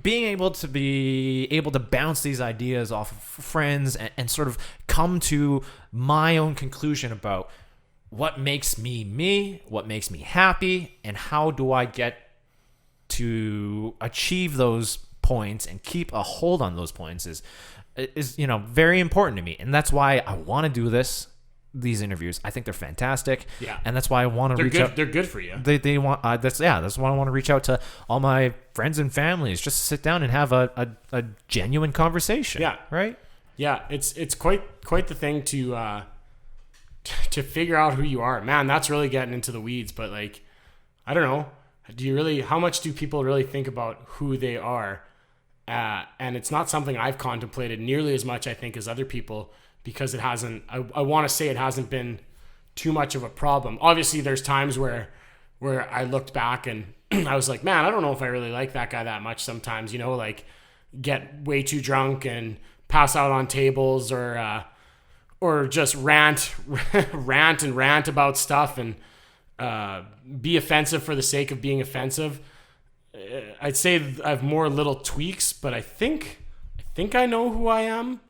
being able to bounce these ideas off of friends and sort of come to my own conclusion about what makes me, what makes me happy, and how do I get to achieve those points and keep a hold on those points is very important to me. And that's why I want to do these interviews. I think they're fantastic. Yeah. And that's why I want to reach out. They're good for you. They want that's why I want to reach out to all my friends and families, just to sit down and have a genuine conversation. Yeah. Right? Yeah, it's quite the thing to figure out who you are. Man, that's really getting into the weeds, but like, I don't know. How much do people really think about who they are? And it's not something I've contemplated nearly as much, I think, as other people, because it hasn't, I want to say it hasn't been too much of a problem. Obviously, there's times where I looked back and I was like, man, I don't know if I really like that guy that much sometimes, like get way too drunk and pass out on tables, or just rant about stuff and be offensive for the sake of being offensive. I'd say I have more little tweaks, but I think I know who I am,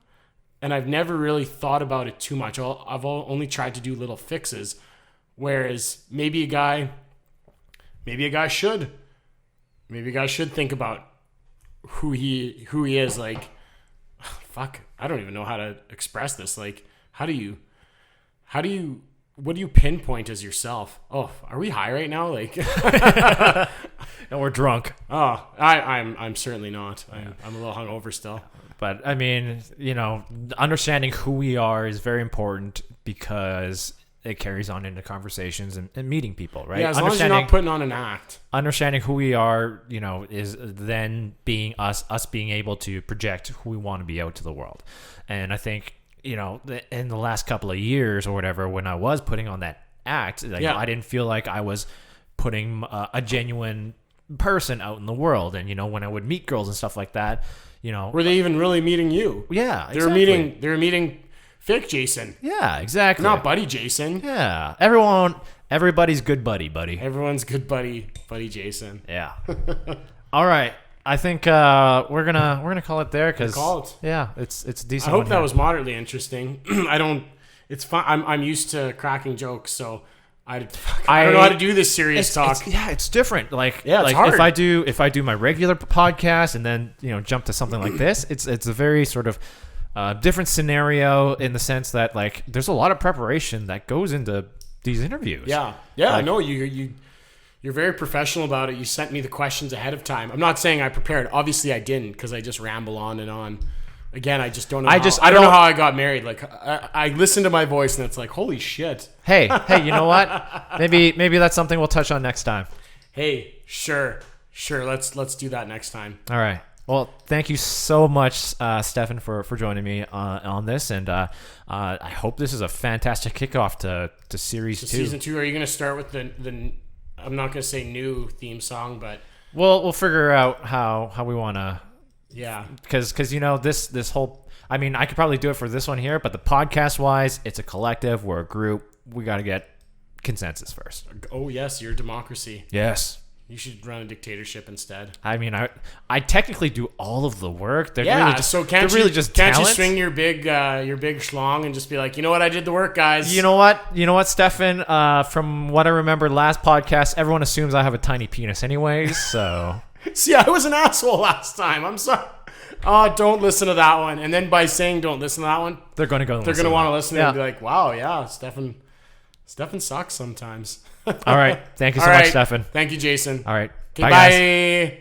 and I've never really thought about it too much. I've only tried to do little fixes, whereas maybe a guy should think about who he is. Like, fuck, I don't even know how to express this. Like, what do you pinpoint as yourself? Oh, are we high right now? Like, No, we're drunk. Oh, I'm certainly not. I'm a little hungover still. But I mean, understanding who we are is very important because it carries on into conversations and meeting people, right? Yeah, as long as you're not putting on an act. Understanding who we are, is then being us being able to project who we want to be out to the world. And I think, in the last couple of years or whatever, when I was putting on that act, I didn't feel like I was putting a genuine person out in the world. And, when I would meet girls and stuff like that, were they even really meeting you? Yeah, exactly. They were meeting fake Jayson. Yeah, exactly. Not buddy Jayson. Yeah. Everybody's good buddy. Everyone's good buddy Jayson. Yeah. All right. I think we're gonna call it there because yeah, it's decent. I hope that was moderately interesting. It's fun. I'm used to cracking jokes, so I don't know how to do this serious talk. It's different. It's hard. If I do my regular podcast and then jump to something like this, it's a very sort of different scenario in the sense that there's a lot of preparation that goes into these interviews. Yeah. I know you're very professional about it. You sent me the questions ahead of time. I'm not saying I prepared. Obviously, I didn't, because I just ramble on and on. Again, I just don't know. I don't know how I got married. I listen to my voice and it's like, holy shit. Hey, you know what? Maybe that's something we'll touch on next time. Hey, sure. Let's do that next time. All right. Well, thank you so much, Stefan, for joining me on this, and I hope this is a fantastic kickoff to Series 2. Season 2. Are you going to start with the I'm not going to say new theme song, but we'll figure out how we want to. Yeah, because this whole. I mean, I could probably do it for this one here, but the podcast wise, it's a collective. We're a group. We got to get consensus first. Oh yes, your democracy. Yes. You should run a dictatorship instead. I mean, I technically do all of the work. Can't you string your big schlong and just be like, you know what, I did the work, guys. You know what, Stefan? From what I remember last podcast, everyone assumes I have a tiny penis, anyways. So see, I was an asshole last time. I'm sorry. Oh, don't listen to that one. And then by saying don't listen to that one, they're going to go. They're going to want to listen and be like, wow, yeah, Stefan sucks sometimes. All right. Thank you so much, Stefan. Thank you, Jayson. All right. Okay, bye.